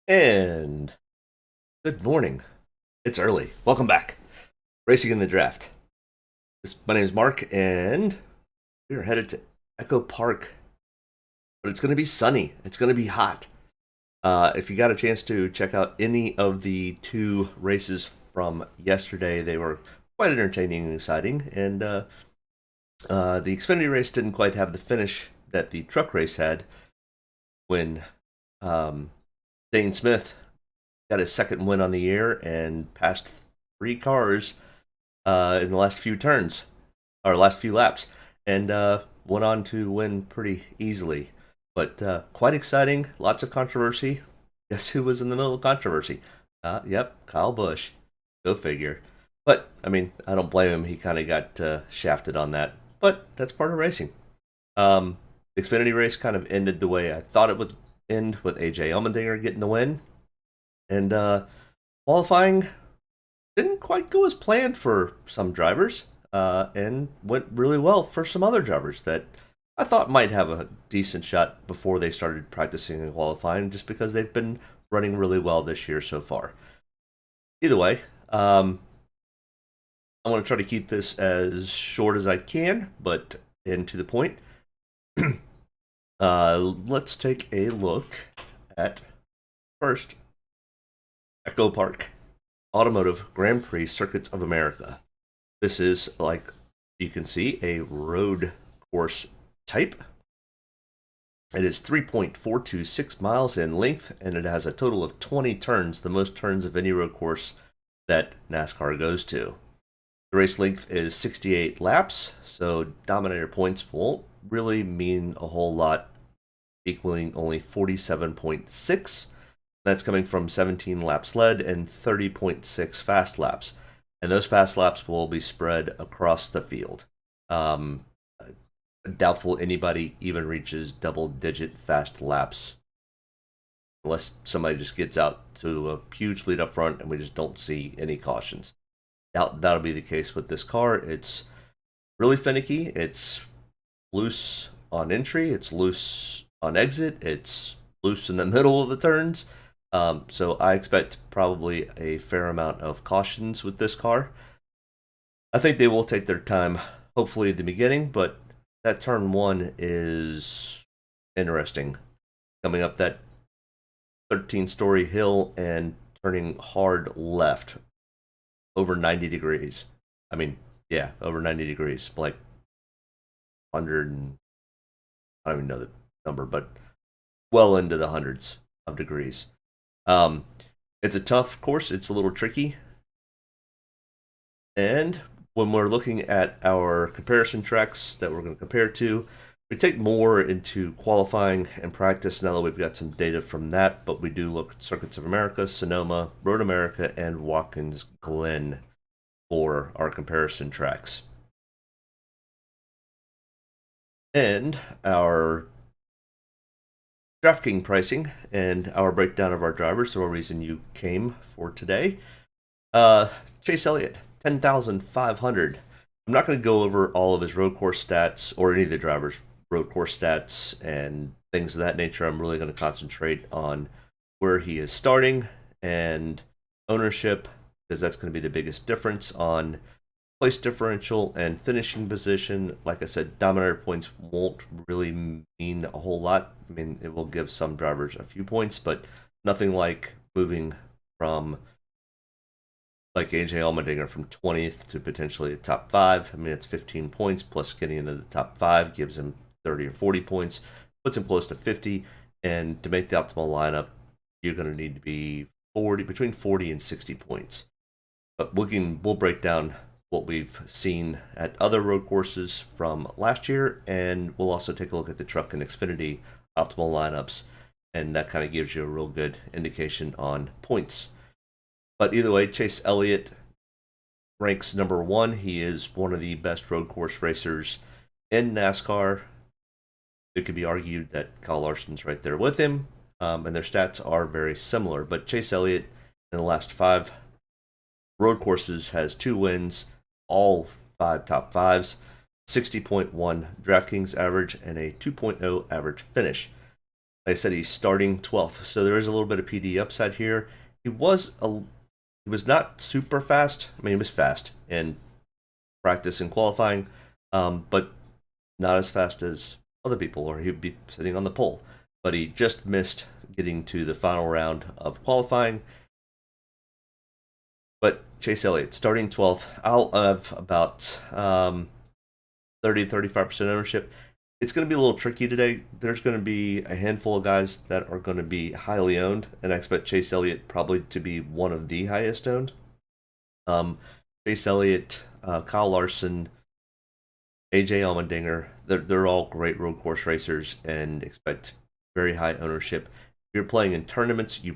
And good morning. It's early. Welcome back. Racing in the Draft. My name is Mark, and we are headed to Echo Park. But it's going to be sunny. It's going to be hot. If you got a chance to check out any of the two races from yesterday, they were quite entertaining and exciting. And the Xfinity race didn't quite have the finish that the truck race had when Dane Smith got his second win on the year and passed three cars in the last few turns, or last few laps, and went on to win pretty easily. But quite exciting, lots of controversy. Guess who was in the middle of controversy? Yep, Kyle Busch. Go figure. But, I mean, I don't blame him. He kind of got shafted on that. But that's part of racing. The Xfinity race kind of ended the way I thought it would end, with AJ Allmendinger getting the win. And qualifying didn't quite go as planned for some drivers, and went really well for some other drivers that I thought might have a decent shot before they started practicing and qualifying, just because they've been running really well this year so far. Either way, I'm going to try to keep this as short as I can, but and to the point. Let's take a look at first EchoPark Automotive Grand Prix Circuits of America. This is, like you can see, a road course type. It is 3.426 miles in length, and it has a total of 20 turns, the most turns of any road course that NASCAR goes to. The race length is 68 laps, so Dominator points won't really mean a whole lot, equaling only 47.6. That's coming from 17 laps led and 30.6 fast laps. And those fast laps will be spread across the field. Doubtful anybody even reaches double-digit fast laps, unless somebody just gets out to a huge lead up front and we just don't see any cautions. That'll be the case with this car. It's really finicky. It's loose on entry. It's loose on exit. It's loose in the middle of the turns. So I expect probably a fair amount of cautions with this car. I think they will take their time, hopefully at the beginning, but that turn one is interesting. Coming up that 13-story hill and turning hard left over 90 degrees. I mean, yeah, over 90 degrees, like 100, I don't even know the number, but well into the hundreds of degrees. It's a tough course. It's a little tricky. And when we're looking at our comparison tracks that we're going to compare to, we take more into qualifying and practice now that we've got some data from that, but we do look at Circuits of America, Sonoma, Road America, and Watkins Glen for our comparison tracks. And our Draftkings pricing and our breakdown of our drivers, the reason you came for today. Chase Elliott, 10,500. I'm not going to go over all of his road course stats or any of the drivers' road course stats and things of that nature. I'm really going to concentrate on where he is starting and ownership, because that's going to be the biggest difference on place differential and finishing position. Like I said, Dominator points won't really mean a whole lot. I mean, it will give some drivers a few points, but nothing like moving from, like AJ Allmendinger, from 20th to potentially the top 5. I mean, it's 15 points, plus getting into the top 5 gives him 30 or 40 points, puts him close to 50. And to make the optimal lineup, you're going to need to be between 40 and 60 points. But we'll break down what we've seen at other road courses from last year, and we'll also take a look at the truck and Xfinity optimal lineups, and that kind of gives you a real good indication on points. But either way, Chase Elliott ranks number 1. He is one of the best road course racers in NASCAR. It could be argued that Kyle Larson's right there with him, and their stats are very similar. But Chase Elliott, in the last 5 road courses, has 2 wins, all 5 top 5s, 60.1 Draftkings average, and a 2.0 average finish. I said he's starting 12th, so there is a little bit of PD upside here. He was not super fast. I mean, he was fast in practice and qualifying, but not as fast as other people, or he'd be sitting on the pole. But he just missed getting to the final round of qualifying. But Chase Elliott starting 12th. I'll have about 30-35% ownership. It's going to be a little tricky today. There's going to be a handful of guys that are going to be highly owned, and I expect Chase Elliott probably to be one of the highest owned. Chase Elliott, Kyle Larson, AJ Allmendinger, they're all great road course racers and expect very high ownership. If you're playing in tournaments, you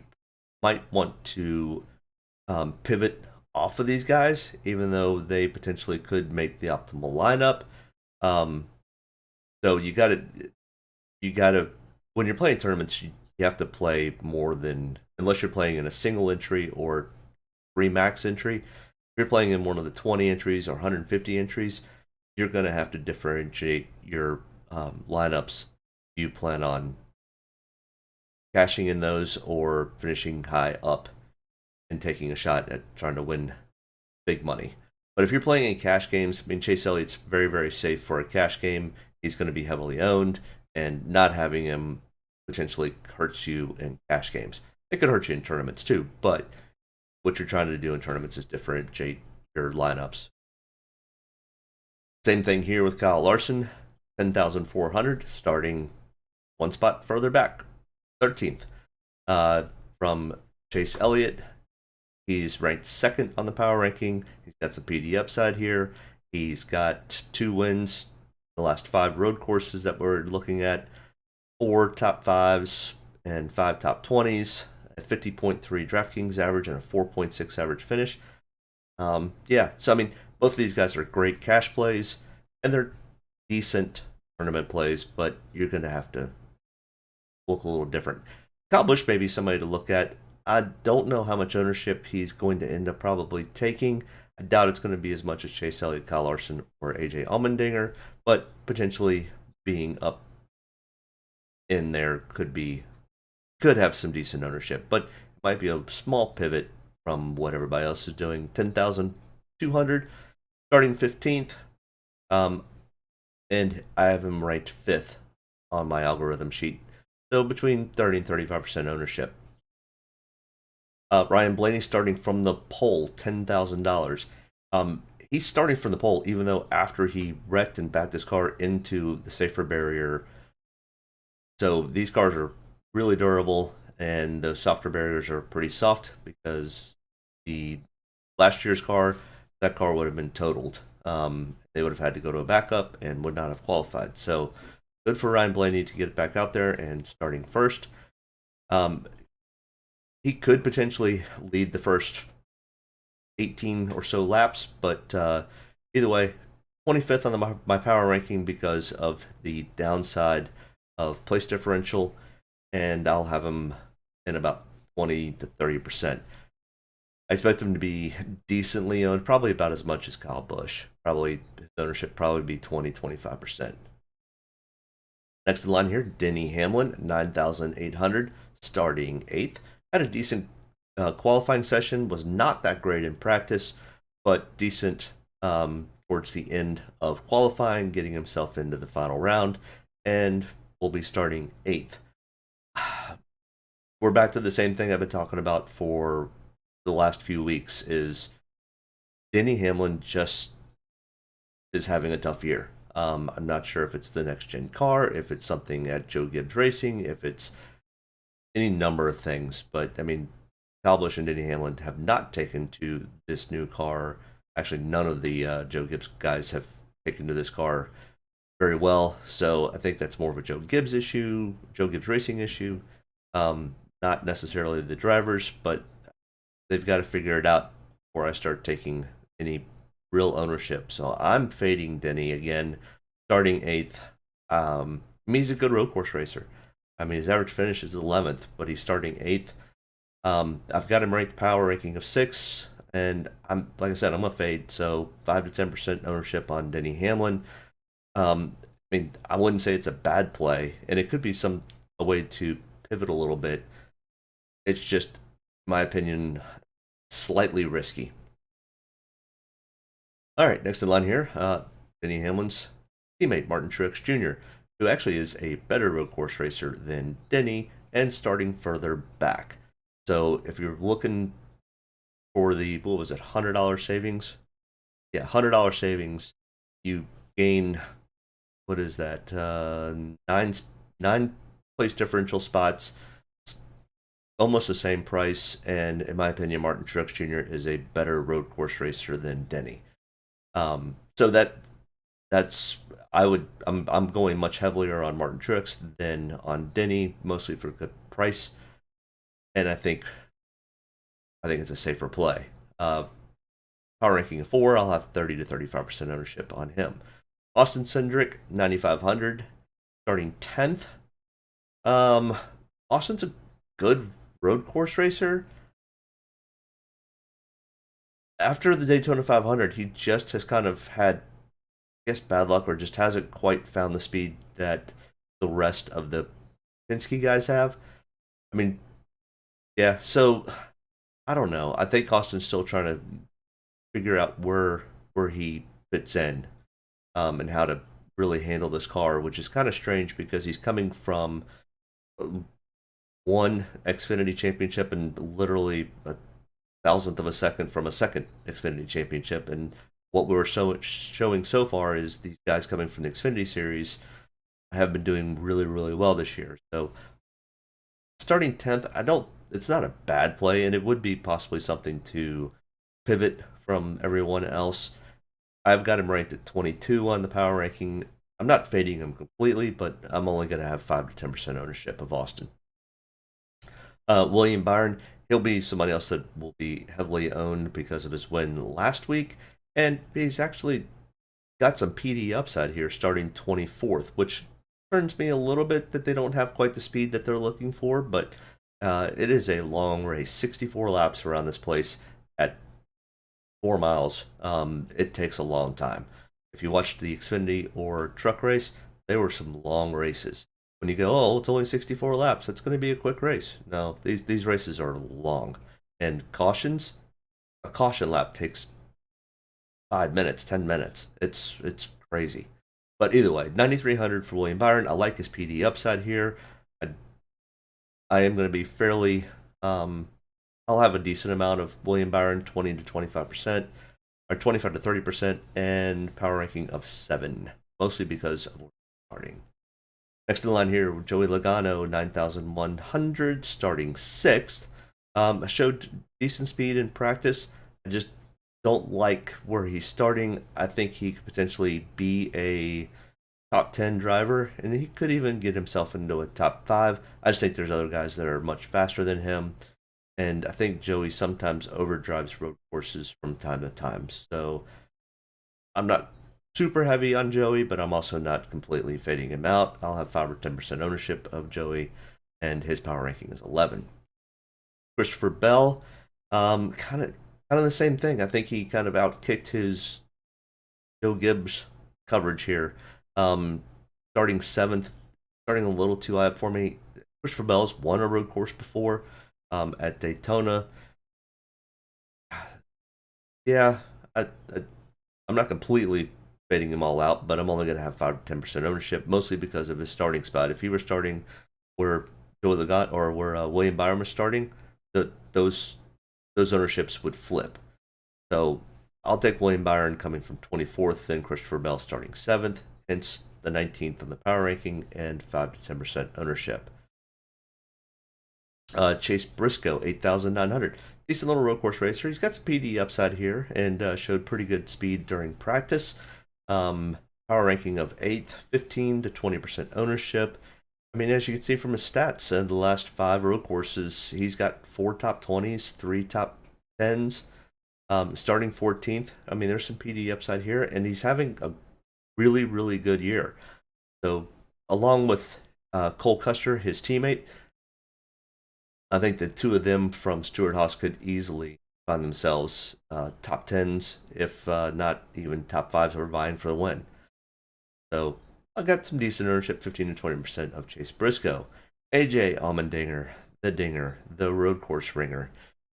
might want to pivot off of these guys, even though they potentially could make the optimal lineup. So you gotta, when you're playing tournaments, you have to play more than, unless you're playing in a single entry or 3 max entry. If you're playing in one of the 20 entries or 150 entries, you're going to have to differentiate your lineups. You plan on cashing in those or finishing high up and taking a shot at trying to win big money. But if you're playing in cash games, I mean, Chase Elliott's very, very safe for a cash game. He's going to be heavily owned, and not having him potentially hurts you in cash games. It could hurt you in tournaments too, but what you're trying to do in tournaments is differentiate your lineups. Same thing here with Kyle Larson, 10,400, starting one spot further back, 13th. From Chase Elliott, he's ranked second on the power ranking. He's got some PD upside here. He's got 2 wins the last 5 road courses that we're looking at, 4 top 5s and 5 top 20s, a 50.3 Draftkings average and a 4.6 average finish. Yeah, so I mean, both of these guys are great cash plays, and they're decent tournament plays, but you're going to have to look a little different. Kyle Busch may be somebody to look at. I don't know how much ownership he's going to end up probably taking. I doubt it's going to be as much as Chase Elliott, Kyle Larson, or AJ Allmendinger, but potentially being up in there could have some decent ownership, but it might be a small pivot from what everybody else is doing. 10,200, starting 15th, and I have him ranked 5th on my algorithm sheet, so between 30 and 35% ownership. Ryan Blaney starting from the pole, $10,000. He's starting from the pole, even though after he wrecked and backed his car into the safer barrier. So these cars are really durable, and those softer barriers are pretty soft because the last year's car, that car would have been totaled. They would have had to go to a backup and would not have qualified. So good for Ryan Blaney to get it back out there and starting first. He could potentially lead the first 18 or so laps, but either way, 25th on my power ranking because of the downside of place differential, and I'll have him in about 20 to 30%. I expect him to be decently owned, probably about as much as Kyle Busch. Probably his ownership probably be 20-25%. Next in line here, Denny Hamlin, 9,800, starting 8th. Had a decent qualifying session, was not that great in practice, but decent towards the end of qualifying, getting himself into the final round, and will be starting 8th. We're back to the same thing I've been talking about for the last few weeks, is Denny Hamlin just is having a tough year. I'm not sure if it's the next gen car, if it's something at Joe Gibbs Racing, if it's any number of things, but I mean, Kyle Busch and Denny Hamlin have not taken to this new car. Actually, none of the Joe Gibbs guys have taken to this car very well, so I think that's more of a Joe Gibbs issue, Joe Gibbs Racing issue, not necessarily the drivers, but they've got to figure it out before I start taking any real ownership. So I'm fading Denny again, starting 8th. He's a good road course racer. I mean, his average finish is 11th, but he's starting 8th. I've got him ranked power ranking of 6, and like I said, I'm a fade, so 5 to 10% ownership on Denny Hamlin. I mean, I wouldn't say it's a bad play, and it could be some a way to pivot a little bit. It's just, in my opinion, slightly risky. All right, next in line here, Denny Hamlin's teammate, Martin Truex Jr., who actually is a better road course racer than Denny and starting further back. So if you're looking for the, what was it, $100 savings? Yeah, $100 savings. You gain, what is that, nine place differential spots, almost the same price. And in my opinion, Martin Truex Jr. is a better road course racer than Denny. So I'm going much heavier on Martin Truex than on Denny, mostly for good price, and I think it's a safer play. Power ranking of 4, I'll have 30 to 35% ownership on him. Austin Cindric, 9,500, starting 10th. Austin's a good road course racer. After the Daytona 500, he just has kind of had, I guess, bad luck, or just hasn't quite found the speed that the rest of the Penske guys have. I mean, yeah, so I don't know. I think Austin's still trying to figure out where he fits in, and how to really handle this car, which is kind of strange because he's coming from one Xfinity championship and literally a thousandth of a second from a second Xfinity championship. And what we were showing so far is these guys coming from the Xfinity series have been doing really, really well this year. So starting 10th, it's not a bad play, and it would be possibly something to pivot from everyone else. I've got him ranked at 22 on the power ranking. I'm not fading him completely, but I'm only going to have 5 to 10% ownership of Austin. William Byron, he'll be somebody else that will be heavily owned because of his win last week, and he's actually got some PD upside here, starting 24th, which turns me a little bit that they don't have quite the speed that they're looking for, but it is a long race, 64 laps around this place at 4 miles. It takes a long time. If you watched the Xfinity or truck race, they were some long races. When you go, oh, it's only 64 laps, it's going to be a quick race. No, these races are long. And cautions, a caution lap takes 5 minutes, 10 minutes. It's crazy. But either way, 9,300 for William Byron. I like his PD upside here. I am going to be fairly, I'll have a decent amount of William Byron, 20 to 25%, or 25 to 30%, and power ranking of 7, mostly because of starting. Next in line here, Joey Logano, 9,100, starting 6th. Showed decent speed in practice. I just don't like where he's starting. I think he could potentially be a top 10 driver, and he could even get himself into a top 5. I just think there's other guys that are much faster than him, and I think Joey sometimes overdrives road courses from time to time. So I'm not super heavy on Joey, but I'm also not completely fading him out. I'll have 5 or 10% ownership of Joey, and his power ranking is 11. Christopher Bell, kind of the same thing. I think he kind of outkicked his Joe Gibbs coverage here. Starting 7th, starting a little too high up for me. Christopher Bell's won a road course before, at Daytona. Yeah, I'm not completely fading them all out, but I'm only going to have 5 to 10% ownership, mostly because of his starting spot. If he were starting where Joey Logano or where William Byron was starting, those ownerships would flip. So I'll take William Byron coming from 24th, then Christopher Bell starting 7th, hence the 19th on the power ranking, and 5 to 10% ownership. Chase Briscoe, 8,900. Decent little road course racer. He's got some PD upside here and showed pretty good speed during practice. Power ranking of 8th, 15 to 20% ownership. I mean, as you can see from his stats, in the last 5 road courses, he's got 4 top 20s, 3 top 10s, starting 14th. I mean, there's some PD upside here, and he's having a really, really good year. So, along with Cole Custer, his teammate, I think the two of them from Stewart-Haas could easily find themselves top 10s, if not even top 5s, or vying for the win. So I got some decent ownership, 15 to 20% of Chase Briscoe. AJ Allmendinger, the Dinger, the Road Course Ringer,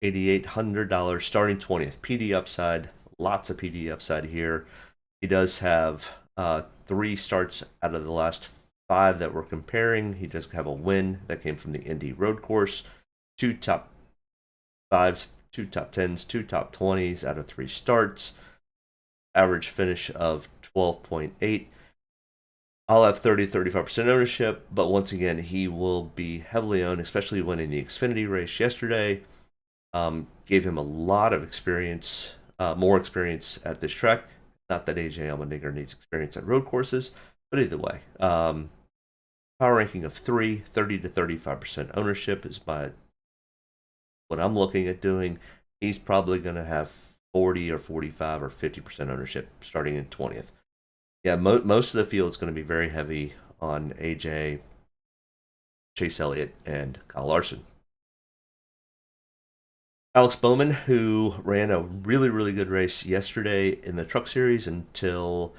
$8,800 starting 20th. PD upside, lots of PD upside here. He does have 3 starts out of the last 5 that we're comparing. He does have a win that came from the Indy Road Course, 2 top 5s, 2 top 10s, 2 top 20s out of 3 starts. Average finish of 12.8. I'll have 35% ownership, but once again, he will be heavily owned, especially winning the Xfinity race yesterday. Gave him a lot of experience, more experience at this track. Not that AJ Allmendinger needs experience at road courses, but either way. Power ranking of 3, 30 to 35% ownership is what I'm looking at doing. He's probably going to have 40 or 45 or 50% ownership starting in 20th. Yeah, most of the field is going to be very heavy on AJ, Chase Elliott, and Kyle Larson. Alex Bowman, who ran a really, really good race yesterday in the Truck Series until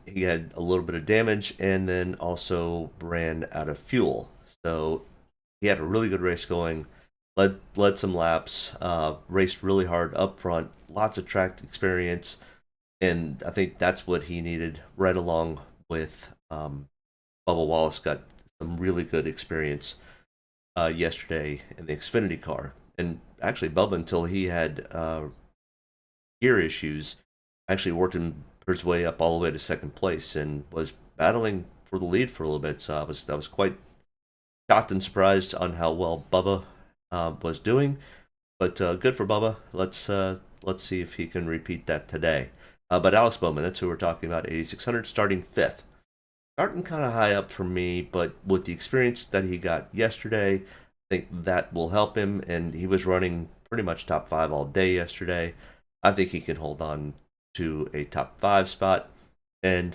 he had a little bit of damage and then also ran out of fuel. So he had a really good race going, led some laps, raced really hard up front, lots of track experience. And I think that's what he needed, right along with Bubba Wallace got some really good experience yesterday in the Xfinity car. And actually, Bubba, until he had gear issues, actually worked his way up all the way to second place and was battling for the lead for a little bit. So I was quite shocked and surprised on how well Bubba was doing. But good for Bubba. Let's see if he can repeat that today. But Alex Bowman, that's who we're talking about, 8,600, starting 5th. Starting kind of high up for me, but with the experience that he got yesterday, I think that will help him. And he was running pretty much top 5 all day yesterday. I think he can hold on to a top 5 spot. And,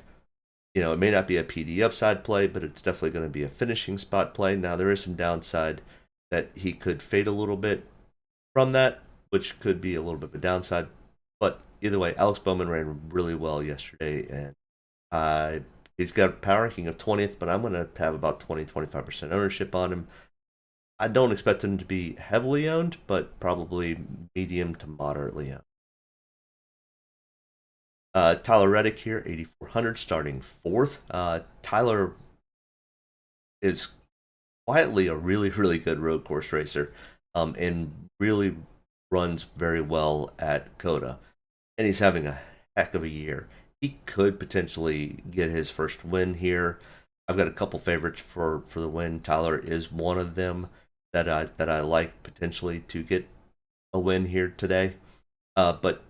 it may not be a PD upside play, but it's definitely going to be a finishing spot play. Now, there is some downside that he could fade a little bit from that, which could be a little bit of a downside. But either way, Alex Bowman ran really well yesterday, and he's got a power ranking of 20th, but I'm going to have about 20-25% ownership on him. I don't expect him to be heavily owned, but probably medium to moderately owned. Tyler Reddick here, 8,400, starting 4th. Tyler is quietly a really, really good road course racer, and really runs very well at COTA. And he's having a heck of a year. He could potentially get his first win here. I've got a couple favorites for the win. Tyler is one of them that I like potentially to get a win here today. But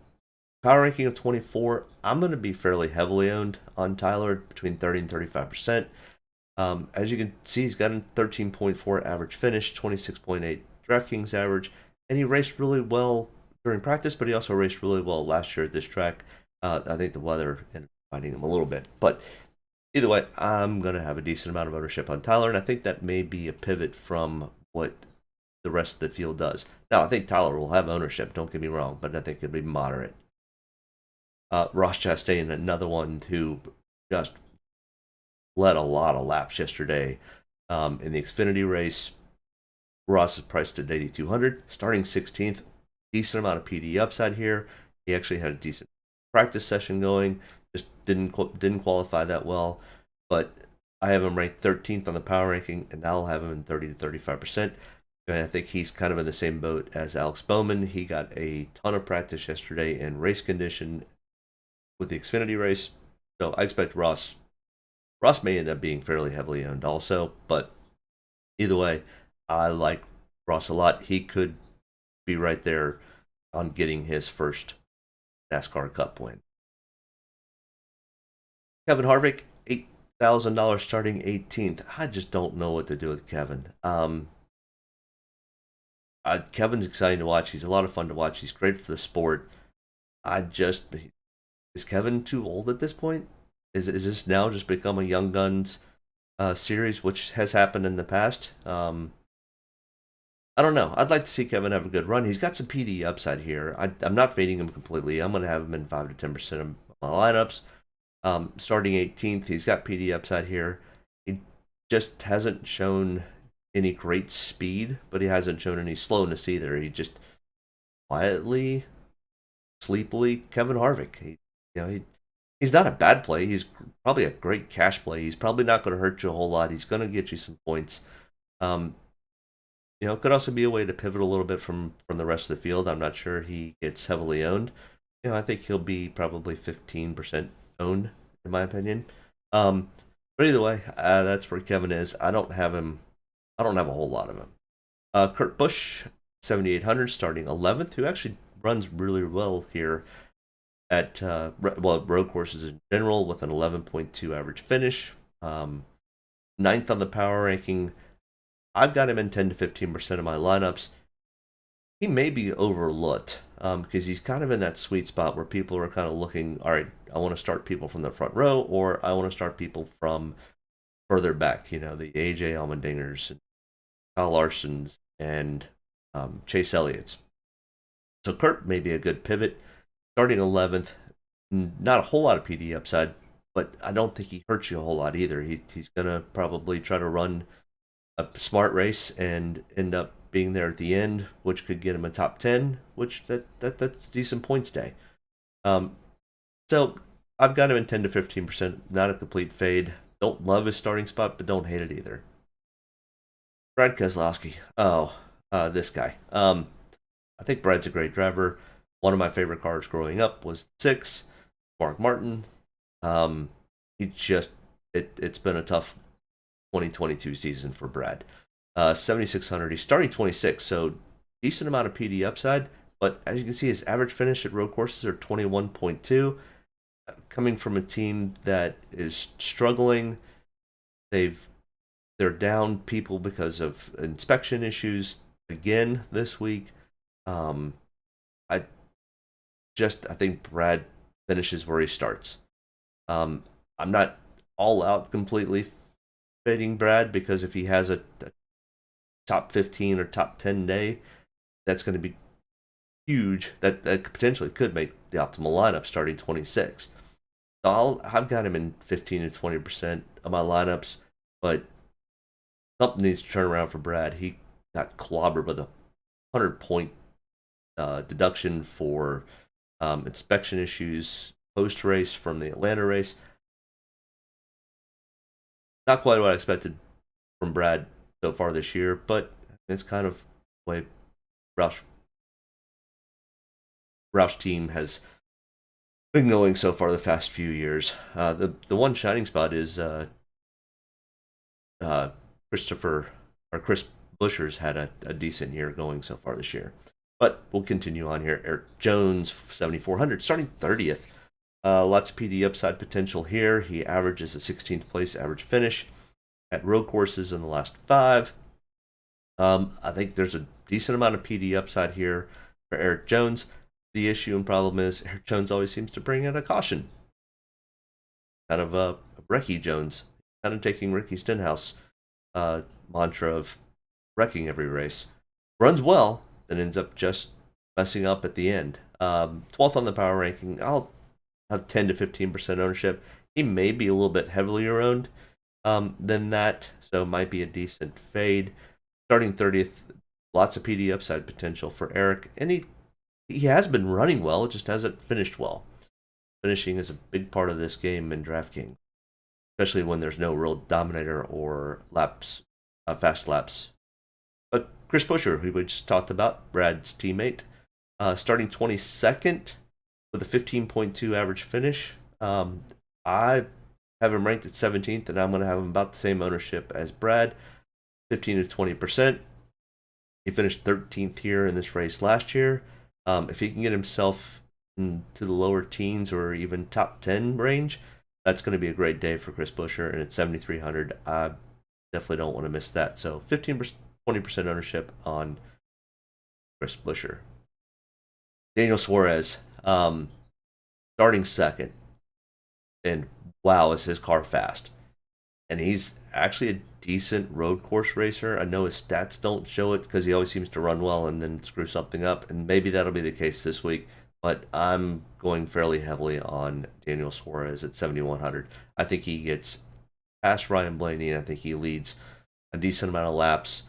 power ranking of 24, I'm going to be fairly heavily owned on Tyler, between 30 and 35%. As you can see, he's got a 13.4 average finish, 26.8 Draftkings average, and he raced really well during practice, but he also raced really well last year at this track. I think the weather ended up fighting him a little bit. But either way, I'm going to have a decent amount of ownership on Tyler, and I think that may be a pivot from what the rest of the field does. Now, I think Tyler will have ownership, don't get me wrong, but I think it'll be moderate. Ross Chastain, another one who just led a lot of laps yesterday in the Xfinity race. Ross is priced at 8,200, starting 16th. Decent amount of PD upside here. He actually had a decent practice session going. Just didn't qualify that well. But I have him ranked 13th on the power ranking, and now I'll have him in 30 to 35%. And I think he's kind of in the same boat as Alex Bowman. He got a ton of practice yesterday in race condition with the Xfinity race. So I expect Ross may end up being fairly heavily owned also. But either way, I like Ross a lot. He could be right there on getting his first NASCAR Cup win. Kevin Harvick, $8,000 starting 18th. I just don't know what to do with Kevin. Kevin's exciting to watch. He's a lot of fun to watch. He's great for the sport. Is Kevin too old at this point? Is this now just become a Young Guns series, which has happened in the past? I don't know. I'd like to see Kevin have a good run. He's got some PD upside here. I'm not fading him completely. I'm going to have him in 5 to 10% of my lineups. Starting 18th, he's got PD upside here. He just hasn't shown any great speed, but he hasn't shown any slowness either. He just quietly, sleepily Kevin Harvick. He's not a bad play. He's probably a great cash play. He's probably not going to hurt you a whole lot. He's going to get you some points. Um, it could also be a way to pivot a little bit from the rest of the field. I'm not sure he gets heavily owned. I think he'll be probably 15% owned, in my opinion. But either way, that's where Kevin is. I don't have him. I don't have a whole lot of him. Kurt Busch, 7,800, starting 11th, who actually runs really well here at road courses in general with an 11.2 average finish. Ninth on the power ranking. I've got him in 10 to 15% of my lineups. He may be overlooked because he's kind of in that sweet spot where people are kind of looking, all right, I want to start people from the front row, or I want to start people from further back, the AJ Allmendingers, and Kyle Larsons, and Chase Elliott's. So Kurt may be a good pivot. Starting 11th, not a whole lot of PD upside, but I don't think he hurts you a whole lot either. He's going to probably try to run a smart race and end up being there at the end, which could get him a top 10, which that's decent points day. So I've got him in 10 to 15%, not a complete fade. Don't love his starting spot, but don't hate it either. Brad Keselowski. This guy. I think Brad's a great driver. One of my favorite cars growing up was 6, Mark Martin. It's been a tough 2022 season for Brad. 7,600. He's starting 26, so decent amount of PD upside. But as you can see, his average finish at road courses are 21.2. Coming from a team that is struggling, they're down people because of inspection issues again this week. I think Brad finishes where he starts. I'm not all out completely fading Brad, because if he has a top 15 or top 10 day, that's going to be huge. That potentially could make the optimal lineup starting 26. So I've got him in 15 to 20% of my lineups, but something needs to turn around for Brad. He got clobbered with a 100-point deduction for inspection issues post-race from the Atlanta race. Not quite what I expected from Brad so far this year, but it's kind of the way Roush team has been going so far the past few years. The one shining spot is Chris Buescher's had a decent year going so far this year. But we'll continue on here. Eric Jones, 7,400, starting 30th. Lots of PD upside potential here. He averages a 16th place average finish at road courses in the last 5. I think there's a decent amount of PD upside here for Eric Jones. The issue and problem is Eric Jones always seems to bring in a caution. Kind of a Ricky Jones. Kind of taking Ricky Stenhouse mantra of wrecking every race. Runs well, then ends up just messing up at the end. 12th on the power ranking. I'll have 10 to 15% ownership. He may be a little bit heavier owned than that, so might be a decent fade. Starting 30th, lots of PD upside potential for Eric, and he has been running well, just hasn't finished well. Finishing is a big part of this game in Draftkings, especially when there's no real dominator or fast laps. But Chris Buescher, who we just talked about, Brad's teammate, starting 22nd with a 15.2 average finish. I have him ranked at 17th, and I'm going to have him about the same ownership as Brad, 15 to 20%. He finished 13th here in this race last year. If he can get himself into the lower teens or even top 10 range, that's going to be a great day for Chris Buescher, and at 7,300, I definitely don't want to miss that. So 15%, 20% ownership on Chris Buescher. Daniel Suarez, starting second, and wow, is his car fast. And he's actually a decent road course racer. I know his stats don't show it because he always seems to run well and then screw something up, and maybe that'll be the case this week. But I'm going fairly heavily on Daniel Suarez at 7,100. I think he gets past Ryan Blaney, and I think he leads a decent amount of laps.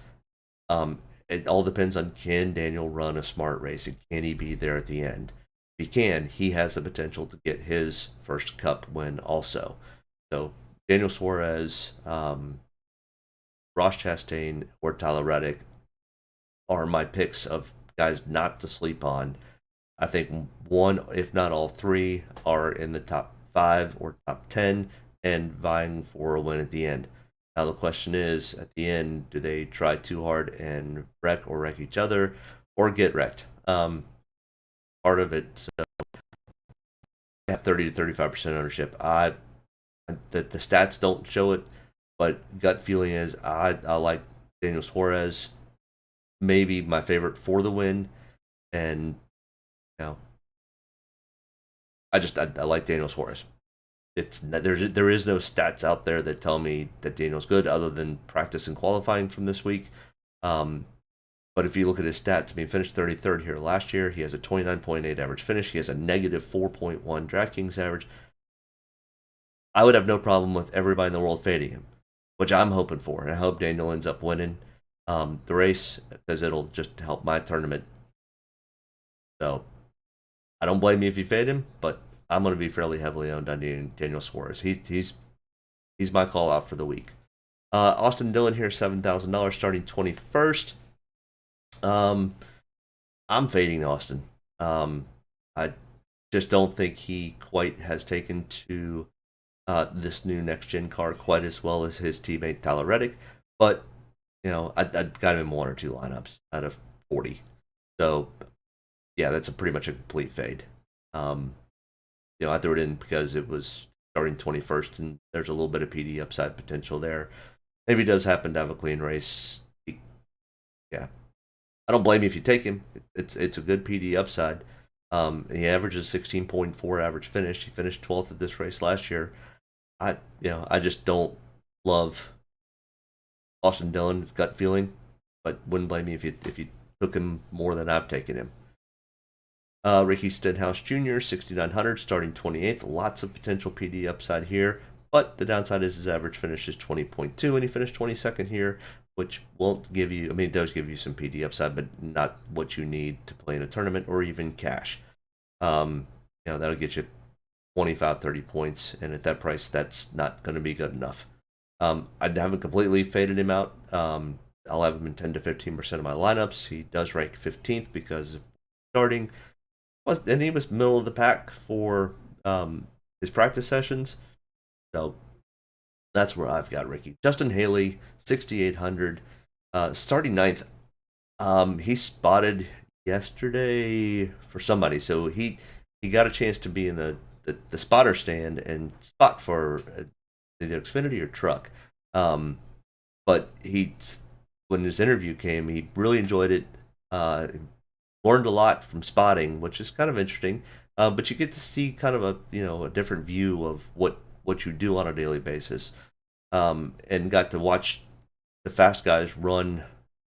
It all depends on, can Daniel run a smart race and can he be there at the end? If he can, he has the potential to get his first Cup win also. So Daniel Suarez, Ross Chastain, or Tyler Reddick are my picks of guys not to sleep on. I think one, if not all three, are in the top 5 or top 10 and vying for a win at the end. Now, the question is, at the end, do they try too hard and wreck each other or get wrecked? Part of it, so have 30 to 35% ownership. The stats don't show it, but gut feeling is I like Daniel Suarez, maybe my favorite for the win, and you know, I like Daniel Suarez. There is no stats out there that tell me that Daniel's good other than practice and qualifying from this week. But if you look at his stats, I mean, he finished 33rd here last year. He has a 29.8 average finish. He has a negative 4.1 Draftkings average. I would have no problem with everybody in the world fading him, which I'm hoping for. And I hope Daniel ends up winning the race because it'll just help my tournament. So I don't blame you if you fade him, but I'm going to be fairly heavily owned on Daniel Suarez. He's my call out for the week. Austin Dillon here, $7,000, starting 21st. I'm fading Austin. I just don't think he quite has taken to this new next gen car quite as well as his teammate Tyler Reddick. But I'd got him in 1 or 2 lineups out of 40. So yeah, that's pretty much a complete fade. I threw it in because it was starting 21st, and there's a little bit of PD upside potential there. If he does happen to have a clean race, yeah, I don't blame you if you take him. It's a good PD upside. He averages 16.4 average finish. He finished 12th at this race last year. I just don't love Austin Dillon's gut feeling, but wouldn't blame me if you took him more than I've taken him. Ricky Stenhouse Jr., 6,900, starting 28th. Lots of potential PD upside here, but the downside is his average finish is 20.2, and he finished 22nd here, which won't give you, it does give you some PD upside, but not what you need to play in a tournament or even cash. That'll get you 25, 30 points, and at that price, that's not going to be good enough. I haven't completely faded him out. I'll have him in 10 to 15% of my lineups. He does rank 15th because of starting. And he was middle of the pack for his practice sessions. So that's where I've got Ricky. Justin Haley, 6,800, starting 9th. He spotted yesterday for somebody. So he got a chance to be in the spotter stand and spot for either Xfinity or truck. But when his interview came, he really enjoyed it. Learned a lot from spotting, which is kind of interesting. But you get to see kind of a different view of what you do on a daily basis, and got to watch the fast guys run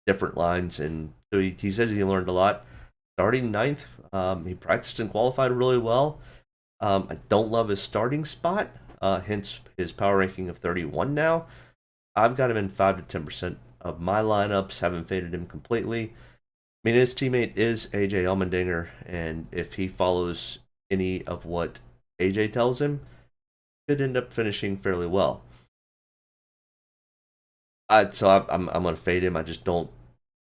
different lines. And so he says he learned a lot. Starting 9th, he practiced and qualified really well. I don't love his starting spot, hence his power ranking of 31 now. I've got him in 5 to 10% of my lineups, haven't faded him completely. His teammate is AJ Allmendinger, and if he follows any of what AJ tells him, could end up finishing fairly well. So I'm going to fade him. I just don't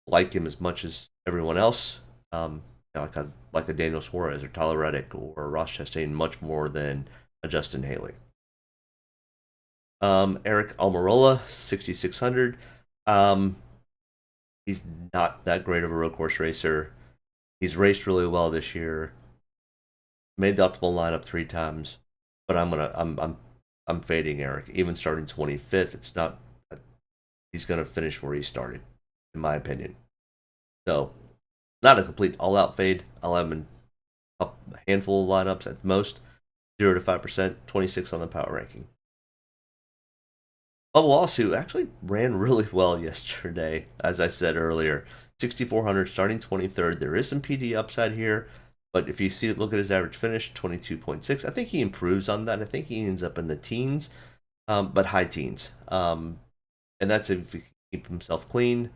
like him as much as everyone else. Like a Daniel Suarez or Tyler Reddick or Ross Chastain much more than a Justin Haley. Eric Almirola, 6,600. He's not that great of a road course racer. He's raced really well this year. Made the optimal lineup 3 times, but I'm fading Eric. Even starting 25th, it's not. He's gonna finish where he started, in my opinion. So, not a complete all-out fade. I'll have him in a handful of lineups at most, 0 to 5%, 26 on the power ranking. Bubba Wallace, who actually ran really well yesterday, as I said earlier, 6,400, starting 23rd. There is some PD upside here, but if you look at his average finish, 22.6. I think he improves on that. I think he ends up in the teens, but high teens. And that's if keep himself clean,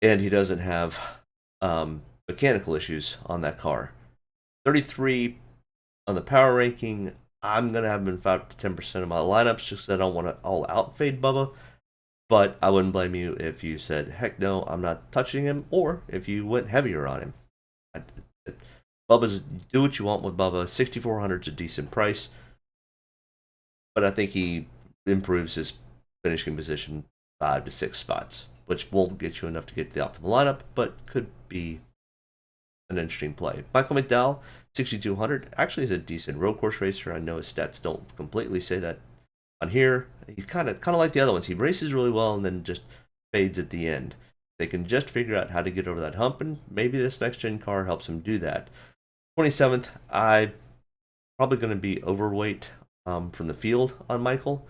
and he doesn't have mechanical issues on that car. 33 on the power ranking. I'm going to have him in 5 to 10% of my lineups just because I don't want to all out fade Bubba. But I wouldn't blame you if you said, heck no, I'm not touching him, or if you went heavier on him. Bubba's, do what you want with Bubba. 6,400 is a decent price, but I think he improves his finishing position 5 to 6 spots, which won't get you enough to get the optimal lineup, but could be an interesting play. Michael McDowell, 6,200, actually is a decent road course racer. I know his stats don't completely say that on here. He's kind of like the other ones. He races really well and then just fades at the end. They can just figure out how to get over that hump, and maybe this next gen car helps him do that. 27th, I probably going to be overweight from the field on Michael.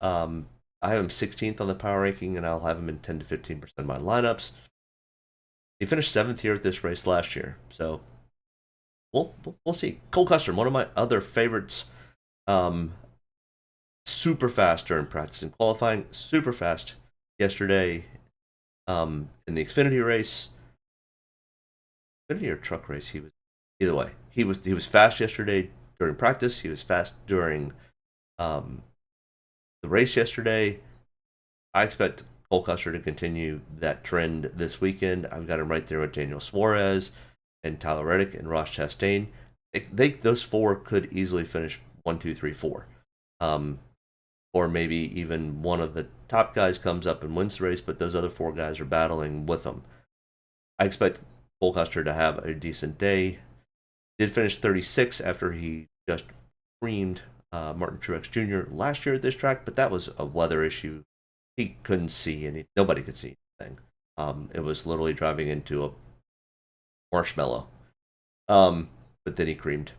I have him 16th on the power ranking, and I'll have him in 10 to 15% of my lineups. He finished 7th here at this race last year, so we'll see. Cole Custer, one of my other favorites, super fast during practice and qualifying, super fast yesterday in the Xfinity race. Xfinity or truck race, he was either way. He was fast yesterday during practice. He was fast during the race yesterday. I expect Cole Custer to continue that trend this weekend. I've got him right there with Daniel Suarez and Tyler Reddick and Ross Chastain. Those four could easily finish 1, 2, 3, 4. Or maybe even one of the top guys comes up and wins the race, but those other 4 guys are battling with them. I expect Cole Custer to have a decent day. Did finish 36 after he just creamed Martin Truex Jr. last year at this track, but that was a weather issue. He couldn't see anything. Nobody could see anything. It was literally driving into a marshmallow. But then he creamed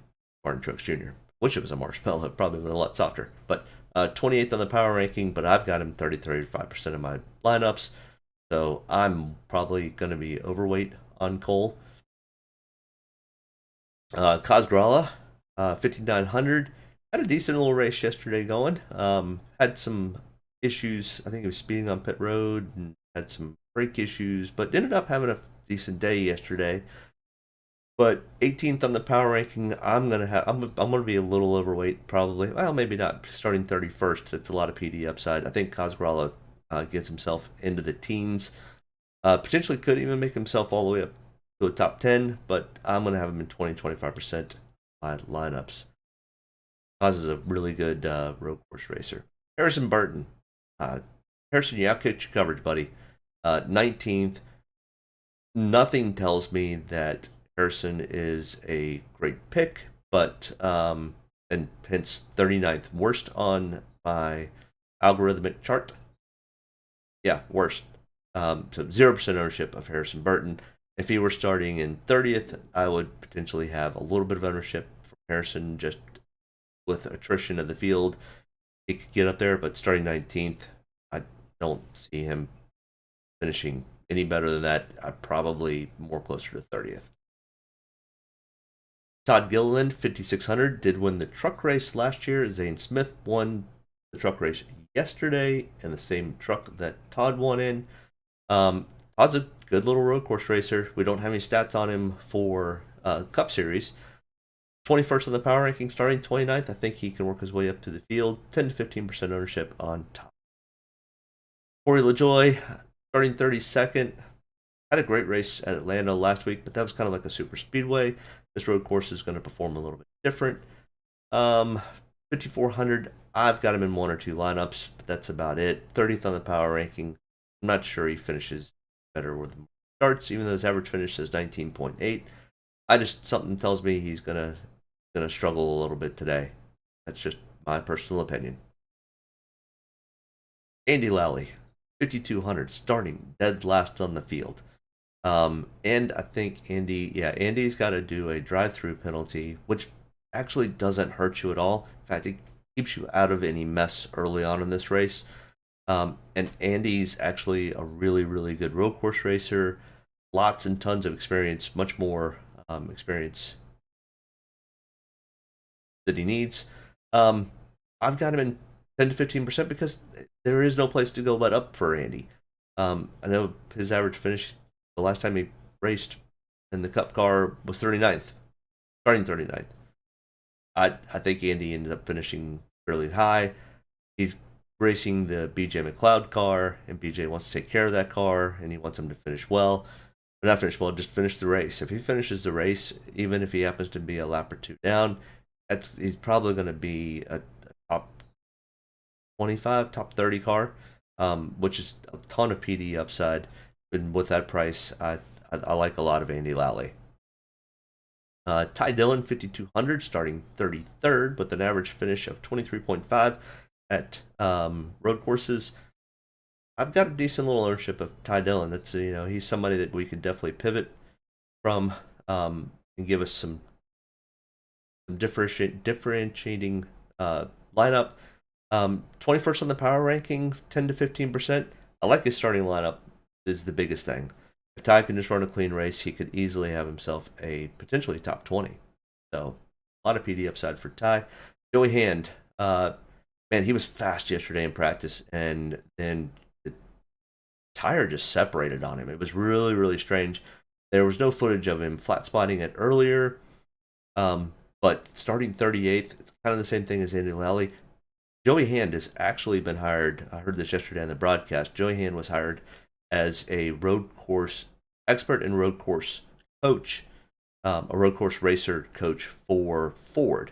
Martin Truex Jr. Wish it was a marshmallow. It probably would have been a lot softer. But 28th on the power ranking, but I've got him 35% of my lineups. So I'm probably going to be overweight on Cole. Cosgralla, 5,900. Had a decent little race yesterday going. Had some issues. I think he was speeding on pit road and had some brake issues, but ended up having a decent day yesterday. But 18th on the power ranking, I'm gonna be a little overweight probably. Well, maybe not. Starting 31st, it's a lot of PD upside. I think Cosgralla gets himself into the teens. Potentially could even make himself all the way up to a top 10, but I'm gonna have him in 20-25% my lineups. Cos is a really good road course racer. Harrison Burton. Harrison, you outkicked your coverage, buddy. 19th. Nothing tells me that Harrison is a great pick, but and hence 39th. Worst on my algorithmic chart. Yeah, worst. So 0% ownership of Harrison Burton. If he were starting in 30th, I would potentially have a little bit of ownership for Harrison just with attrition of the field. He could get up there, but starting 19th, I don't see him finishing any better than that. I'm probably more closer to 30th. Todd Gilliland, 5,600, did win the truck race last year. Zane Smith won the truck race yesterday in the same truck that Todd won in. Todd's a good little road course racer. We don't have any stats on him for Cup Series. 21st on the power ranking, starting 29th. I think he can work his way up to the field. 10 to 15% ownership on top. Corey LaJoy, starting 32nd. Had a great race at Atlanta last week, but that was kind of like a super speedway. This road course is going to perform a little bit different. 5,400. I've got him in 1 or 2 lineups, but that's about it. 30th on the power ranking. I'm not sure he finishes better with the starts, even though his average finish is 19.8. Something tells me he's gonna struggle a little bit today. That's just my personal opinion. Andy Lally, 5,200, starting dead last on the field. And I think Andy's got to do a drive-through penalty, which actually doesn't hurt you at all. In fact, it keeps you out of any mess early on in this race. And Andy's actually a really, really good road course racer. Lots and tons of experience, much more experience that he needs. I've got him in 10 to 15% because there is no place to go but up for Andy. I know his average finish the last time he raced in the Cup car was 39th, starting 39th. I think Andy ended up finishing fairly high. He's racing the BJ McLeod car, and BJ wants to take care of that car, and he wants him to finish well. But not finish well, just finish the race. If he finishes the race, even if he happens to be a lap or two down, he's probably going to be a top 25, top 30 car, which is a ton of PD upside. And with that price, I like a lot of Andy Lally. Ty Dillon, 5,200, starting 33rd with an average finish of 23.5 at road courses. I've got a decent little ownership of Ty Dillon. That's he's somebody that we could definitely pivot from and give us some differentiating lineup. 21st on the power ranking, 10 to 15%. I like his starting lineup is the biggest thing. If Ty can just run a clean race, he could easily have himself a potentially top 20. So a lot of PD upside for Ty. Joey Hand, man, he was fast yesterday in practice, and then the tire just separated on him. It was really, really strange. There was no footage of him flat spotting it earlier, but starting 38th, it's kind of the same thing as Andy Lally. Joey Hand has actually been hired. I heard this yesterday on the broadcast. Joey Hand was hired as a road course expert and road course coach, a road course racer coach for Ford.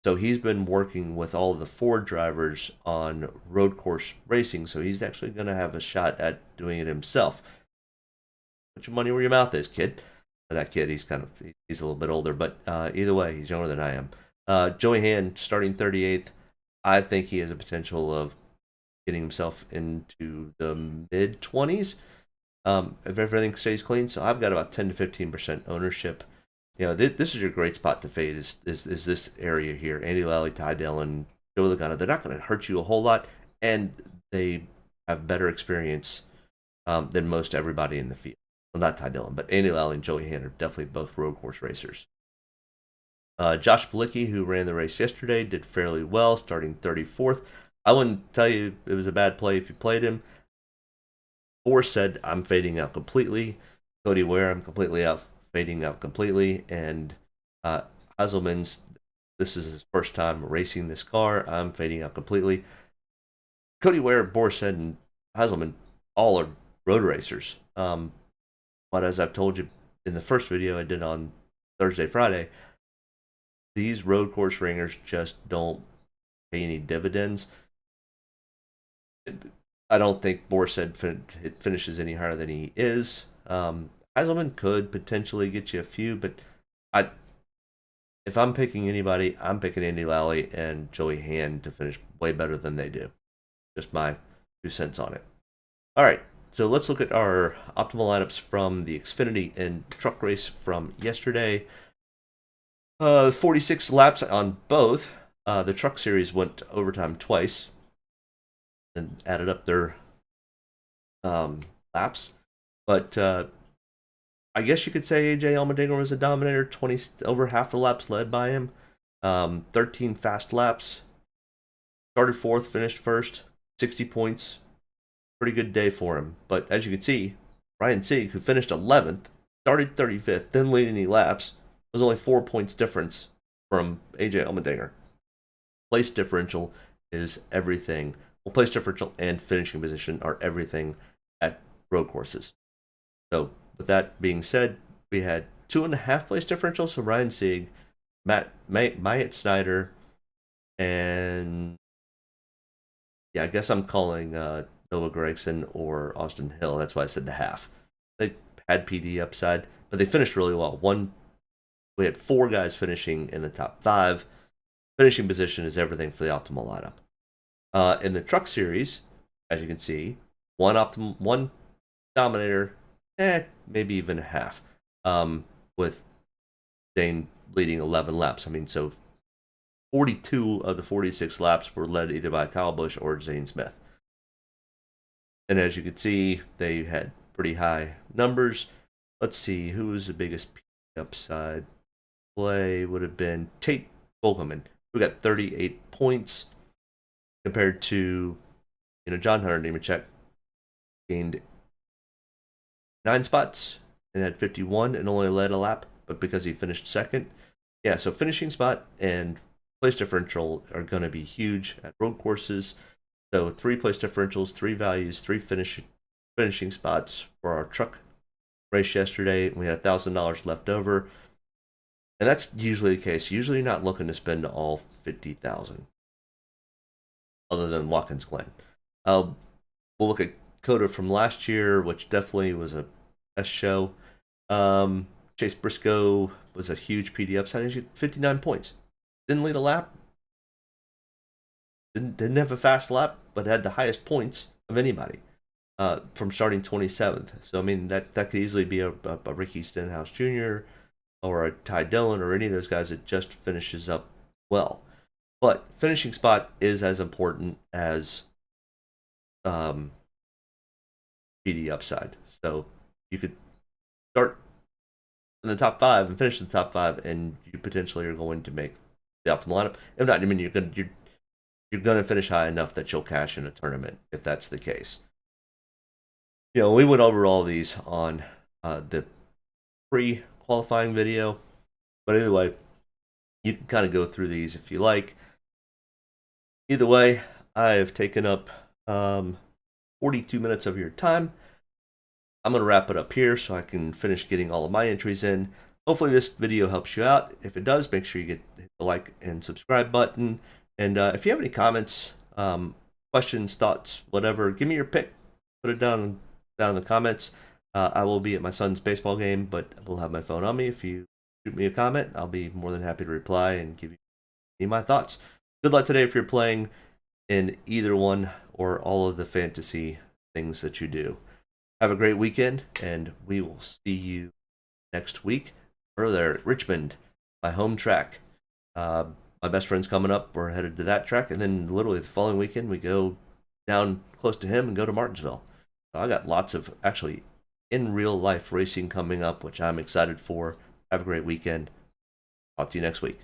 So he's been working with all of the Ford drivers on road course racing. So he's actually going to have a shot at doing it himself. Put your money where your mouth is, kid. That kid, he's a little bit older, but either way, he's younger than I am. Joey Hand starting 38th. I think he has a potential of getting himself into the mid 20s if everything stays clean. So I've got about 10 to 15% ownership. This is your great spot to fade. Is this area here? Andy Lally, Ty Dillon, Joe Logano. They're not going to hurt you a whole lot, and they have better experience than most everybody in the field. Well, not Ty Dillon, but Andy Lally and Joey Hand are definitely both road course racers. Josh Bilicki, who ran the race yesterday, did fairly well, starting 34th. I wouldn't tell you it was a bad play if you played him. Bohr said, I'm fading out completely. Cody Ware, I'm fading out completely. And Haselman's, this is his first time racing this car. I'm fading out completely. Cody Ware, Bohr said, and Haselman all are road racers. But as I've told you in the first video I did on Thursday, Friday, these road course ringers just don't pay any dividends. I don't think Borsed finishes any higher than he is. Haselman could potentially get you a few, but if I'm picking anybody, I'm picking Andy Lally and Joey Hand to finish way better than they do. Just my 2 cents on it. All right, so let's look at our optimal lineups from the Xfinity and truck race from yesterday. 46 laps on both. The truck series went to overtime twice and added up their laps. But I guess you could say AJ Allmendinger was a dominator. Over half the laps led by him. 13 fast laps. Started 4th, finished 1st. 60 points. Pretty good day for him. But as you can see, Ryan Sieg, who finished 11th, started 35th, didn't lead any laps. Was only 4 points difference from AJ Allmendinger. Place differential is everything. Well, place differential and finishing position are everything at road courses. So with that being said, we had 2.5 place differentials. So Ryan Sieg, Myatt Snyder, and I guess I'm calling Noah Gragson or Austin Hill. That's why I said the half. They had PD upside, but they finished really well. We had 4 guys finishing in the top 5. Finishing position is everything for the optimal lineup. In the truck series, as you can see, one dominator, maybe even a half, with Zane leading 11 laps. I mean, so 42 of the 46 laps were led either by Kyle Busch or Zane Smith. And as you can see, they had pretty high numbers. Let's see, who was the biggest upside play? Would have been Tate Volkman, who got 38 points compared to, John Hunter Nemechek gained 9 spots and had 51 and only led a lap, but because he finished second. Yeah, so finishing spot and place differential are going to be huge at road courses. So 3 place differentials, 3 values, 3 finishing spots for our truck race yesterday. We had $1,000 left over, and that's usually the case. Usually, you're not looking to spend all 50,000, other than Watkins Glen. We'll look at Coda from last year, which definitely was a best show. Chase Briscoe was a huge PD upside. He had 59 points. Didn't lead a lap. Didn't have a fast lap, but had the highest points of anybody from starting 27th. So I mean that could easily be a Ricky Stenhouse Jr. or a Ty Dillon or any of those guys that just finishes up well. But finishing spot is as important as PD upside. So you could start in the top 5 and finish in the top 5, and you potentially are going to make the optimal lineup. If not, I mean you're going to finish high enough that you'll cash in a tournament if that's the case. You know, we went over all these on the pre-qualifying video, but either way, you can kind of go through these if you like. Either way, I've taken up 42 minutes of your time. I'm going to wrap it up here so I can finish getting all of my entries in. Hopefully this video helps you out. If it does, make sure you hit the like and subscribe button. And if you have any comments, questions, thoughts, whatever, give me your pick. Put it down in the comments. I will be at my son's baseball game, but I will have my phone on me. If you shoot me a comment, I'll be more than happy to reply and give you my thoughts. Good luck today if you're playing in either one or all of the fantasy things that you do. Have a great weekend, and we will see you next week. We're there at Richmond, my home track. My best friend's coming up. We're headed to that track, and then literally the following weekend we go down close to him and go to Martinsville. So I got lots of actually in real life racing coming up, which I'm excited for. Have a great weekend. Talk to you next week.